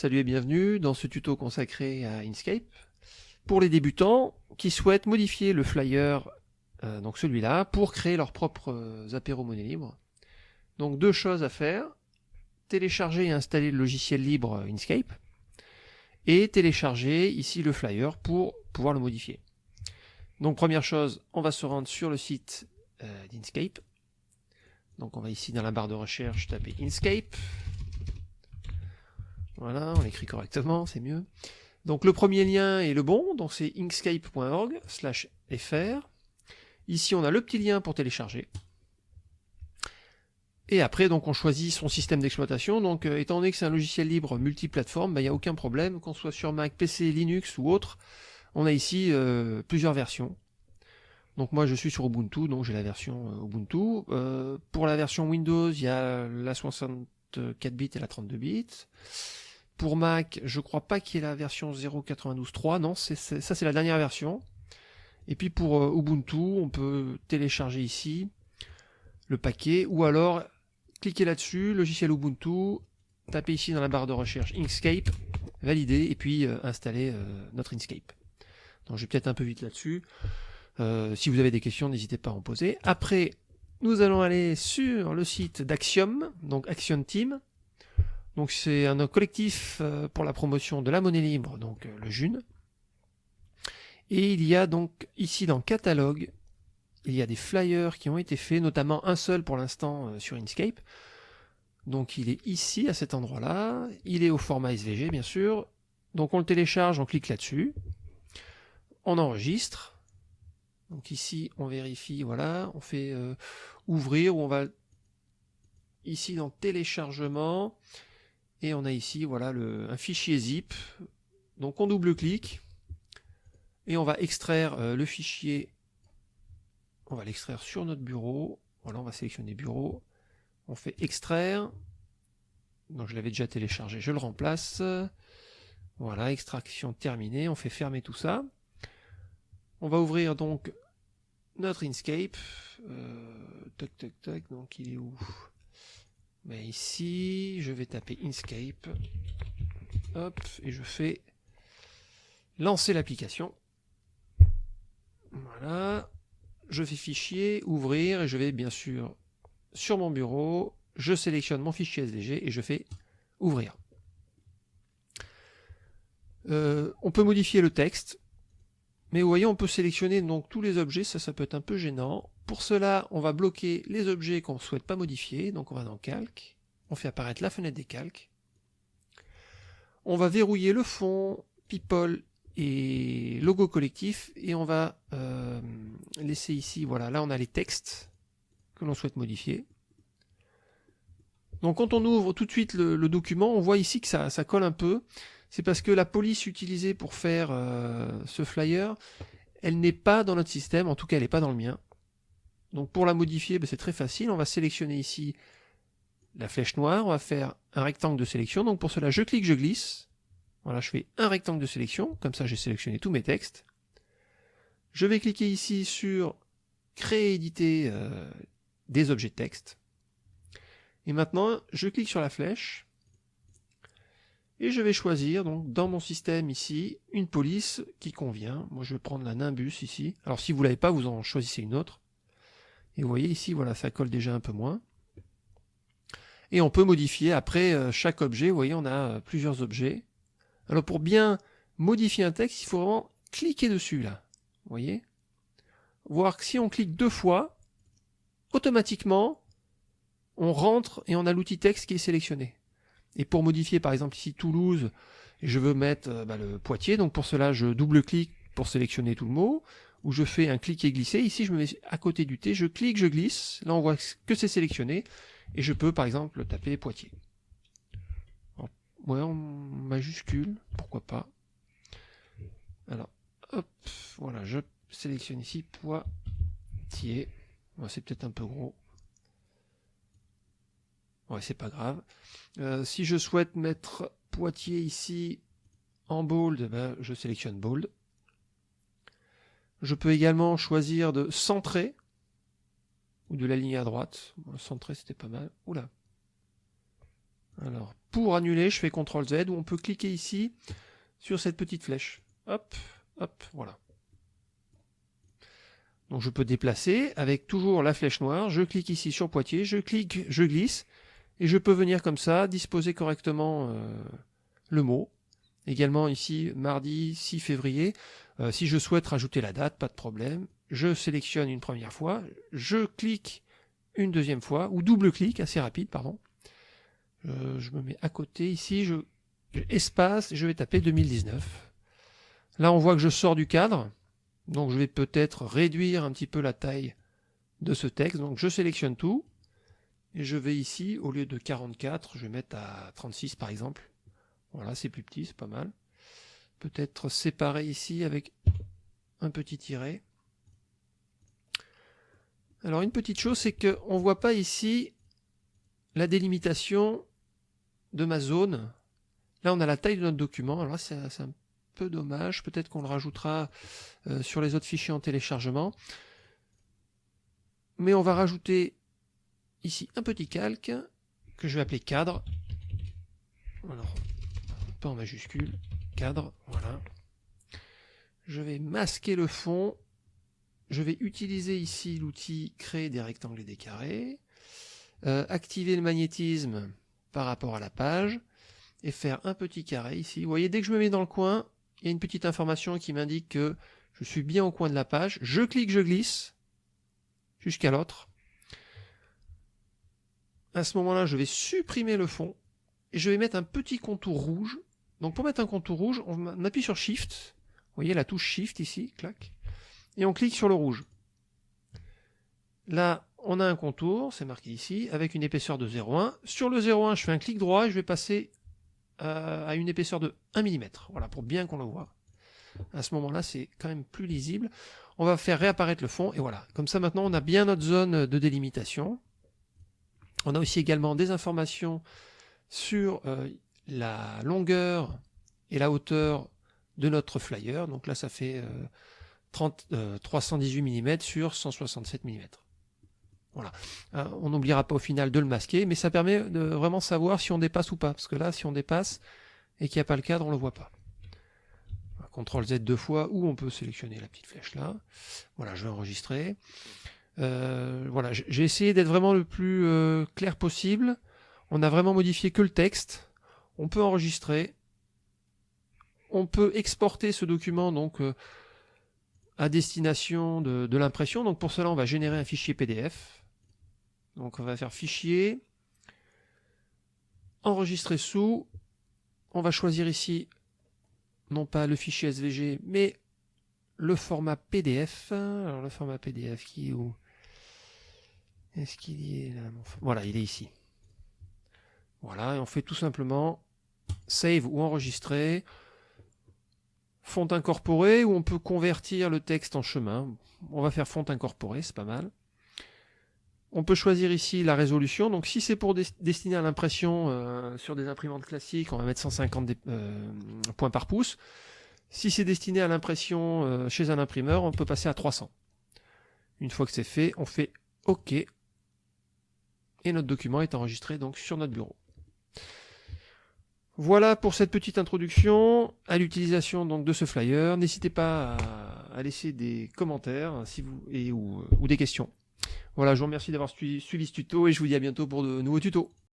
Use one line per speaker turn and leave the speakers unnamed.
Salut et bienvenue dans ce tuto consacré à Inkscape pour les débutants qui souhaitent modifier le flyer, donc celui-là, pour créer leurs propres apéros monnaie libre. Donc deux choses à faire, télécharger et installer le logiciel libre Inkscape et télécharger ici le flyer pour pouvoir le modifier. Donc première chose, on va se rendre sur le site d'Inkscape. Donc on va ici dans la barre de recherche taper Inkscape. Voilà, on l'écrit correctement, c'est mieux. Donc le premier lien est le bon, donc c'est inkscape.org/fr. Ici on a le petit lien pour télécharger. Et après donc on choisit son système d'exploitation. Donc étant donné que c'est un logiciel libre multiplateforme, il n'y a aucun problème, qu'on soit sur Mac, PC, Linux ou autre, on a ici plusieurs versions. Donc moi je suis sur Ubuntu, donc j'ai la version Ubuntu. Pour la version Windows, il y a la 64 bits et la 32 bits. Pour Mac, je crois pas qu'il y ait la version 0.92.3, non, ça c'est la dernière version. Et puis pour Ubuntu, on peut télécharger ici le paquet, ou alors cliquer là-dessus, logiciel Ubuntu, taper ici dans la barre de recherche Inkscape, valider, et puis installer notre Inkscape. Donc je vais peut-être un peu vite là-dessus. Si vous avez des questions, n'hésitez pas à en poser. Après, nous allons aller sur le site d'Axiom, donc Axiom Team. Donc c'est un collectif pour la promotion de la monnaie libre, donc le JUN. Et il y a donc ici dans Catalogue, il y a des flyers qui ont été faits, notamment un seul pour l'instant sur Inkscape. Donc il est ici, à cet endroit-là. Il est au format SVG, bien sûr. Donc on le télécharge, on clique là-dessus. On enregistre. Donc ici, on vérifie, voilà. On fait ouvrir, ou on va ici dans téléchargement. Et on a ici voilà un fichier zip. Donc on double-clique et on va extraire le fichier. On va l'extraire sur notre bureau. Voilà, on va sélectionner bureau. On fait extraire. Donc je l'avais déjà téléchargé, je le remplace. Voilà, extraction terminée. On fait fermer tout ça. On va ouvrir donc notre Inkscape. Tac, tac, tac. Donc il est où ? Mais ici, je vais taper Inkscape. Hop, et je fais lancer l'application. Voilà. Je fais fichier, ouvrir, et je vais bien sûr sur mon bureau. Je sélectionne mon fichier SVG et je fais ouvrir. On peut modifier le texte. Mais vous voyez, on peut sélectionner donc tous les objets. Ça peut être un peu gênant. Pour cela, on va bloquer les objets qu'on ne souhaite pas modifier. Donc on va dans Calque. On fait apparaître la fenêtre des calques. On va verrouiller le fond, people et logo collectif, et on va laisser ici, voilà, là on a les textes que l'on souhaite modifier. Donc quand on ouvre tout de suite le document, on voit ici que ça colle un peu. C'est parce que la police utilisée pour faire ce flyer, elle n'est pas dans notre système, en tout cas elle n'est pas dans le mien. Donc pour la modifier, c'est très facile, on va sélectionner ici la flèche noire, on va faire un rectangle de sélection. Donc pour cela, je clique, je glisse. Voilà, je fais un rectangle de sélection, comme ça j'ai sélectionné tous mes textes. Je vais cliquer ici sur créer et éditer des objets de texte. Et maintenant, je clique sur la flèche et je vais choisir donc dans mon système ici une police qui convient. Moi je vais prendre la Nimbus ici. Alors si vous ne l'avez pas, vous en choisissez une autre. Et vous voyez ici, voilà, ça colle déjà un peu moins. Et on peut modifier après chaque objet. Vous voyez, on a plusieurs objets. Alors pour bien modifier un texte, il faut vraiment cliquer dessus là. Vous voyez ? Voir que si on clique deux fois, automatiquement, on rentre et on a l'outil texte qui est sélectionné. Et pour modifier par exemple ici Toulouse, je veux mettre le Poitiers, donc pour cela je double-clique pour sélectionner tout le mot, ou je fais un cliquer glisser. Ici je me mets à côté du T, je clique, je glisse, là on voit que c'est sélectionné, et je peux par exemple taper Poitiers. Alors, ouais, en majuscule, pourquoi pas. Alors, hop, voilà, je sélectionne ici Poitiers. Ouais, c'est peut-être un peu gros. Ouais, c'est pas grave. Si je souhaite mettre Poitiers ici en bold, je sélectionne bold. Je peux également choisir de centrer ou de l'aligner à droite. Bon, centrer, c'était pas mal. Oula. Alors, pour annuler, je fais CTRL Z, où on peut cliquer ici sur cette petite flèche. Hop, hop, voilà. Donc je peux déplacer avec toujours la flèche noire, je clique ici sur Poitiers, je clique, je glisse, et je peux venir comme ça, disposer correctement le mot. Également ici, mardi 6 février, si je souhaite rajouter la date, pas de problème. Je sélectionne une première fois, je clique une deuxième fois, ou double-clic, assez rapide, pardon. Je me mets à côté, ici, je espace, je vais taper 2019. Là, on voit que je sors du cadre, donc je vais peut-être réduire un petit peu la taille de ce texte. Donc je sélectionne tout, et je vais ici, au lieu de 44, je vais mettre à 36 par exemple. Voilà, c'est plus petit, c'est pas mal. Peut-être séparer ici avec un petit tiret. Alors une petite chose, c'est qu'on ne voit pas ici la délimitation de ma zone. Là, on a la taille de notre document. Alors là, c'est un peu dommage. Peut-être qu'on le rajoutera sur les autres fichiers en téléchargement. Mais on va rajouter ici un petit calque que je vais appeler cadre. Alors, pas en majuscule, cadre, voilà. Je vais masquer le fond. Je vais utiliser ici l'outil créer des rectangles et des carrés. Activer le magnétisme par rapport à la page. Et faire un petit carré ici. Vous voyez, dès que je me mets dans le coin, il y a une petite information qui m'indique que je suis bien au coin de la page. Je clique, je glisse jusqu'à l'autre. À ce moment-là, je vais supprimer le fond et je vais mettre un petit contour rouge. Donc pour mettre un contour rouge, on appuie sur Shift. Vous voyez la touche Shift ici, clac. Et on clique sur le rouge. Là, on a un contour, c'est marqué ici, avec une épaisseur de 0,1. Sur le 0,1, je fais un clic droit et je vais passer à une épaisseur de 1 mm. Voilà, pour bien qu'on le voit. À ce moment-là, c'est quand même plus lisible. On va faire réapparaître le fond, et voilà. Comme ça, maintenant, on a bien notre zone de délimitation. On a aussi également des informations sur la longueur et la hauteur de notre flyer. Donc là, ça fait 318 mm sur 167 mm. Voilà. On n'oubliera pas au final de le masquer, mais ça permet de vraiment savoir si on dépasse ou pas. Parce que là, si on dépasse et qu'il n'y a pas le cadre, on ne le voit pas. CTRL Z 2 fois, ou on peut sélectionner la petite flèche là. Voilà, je vais enregistrer. Voilà, j'ai essayé d'être vraiment le plus clair possible. On a vraiment modifié que le texte. On peut enregistrer. On peut exporter ce document donc à destination de l'impression. Donc pour cela, on va générer un fichier PDF. Donc on va faire fichier, enregistrer sous. On va choisir ici non pas le fichier SVG, mais le format PDF. Alors le format PDF qui est où? Est-ce qu'il y est là? Voilà, il est ici. Voilà, et on fait tout simplement save ou enregistrer. Font incorporé, où on peut convertir le texte en chemin. On va faire font incorporé, c'est pas mal. On peut choisir ici la résolution. Donc si c'est pour destiner à l'impression sur des imprimantes classiques, on va mettre 150 points par pouce. Si c'est destiné à l'impression chez un imprimeur, on peut passer à 300. Une fois que c'est fait, on fait OK. Et notre document est enregistré donc sur notre bureau. Voilà pour cette petite introduction à l'utilisation donc de ce flyer. N'hésitez pas à laisser des commentaires si vous, ou des questions. Voilà, je vous remercie d'avoir suivi ce tuto et je vous dis à bientôt pour de nouveaux tutos.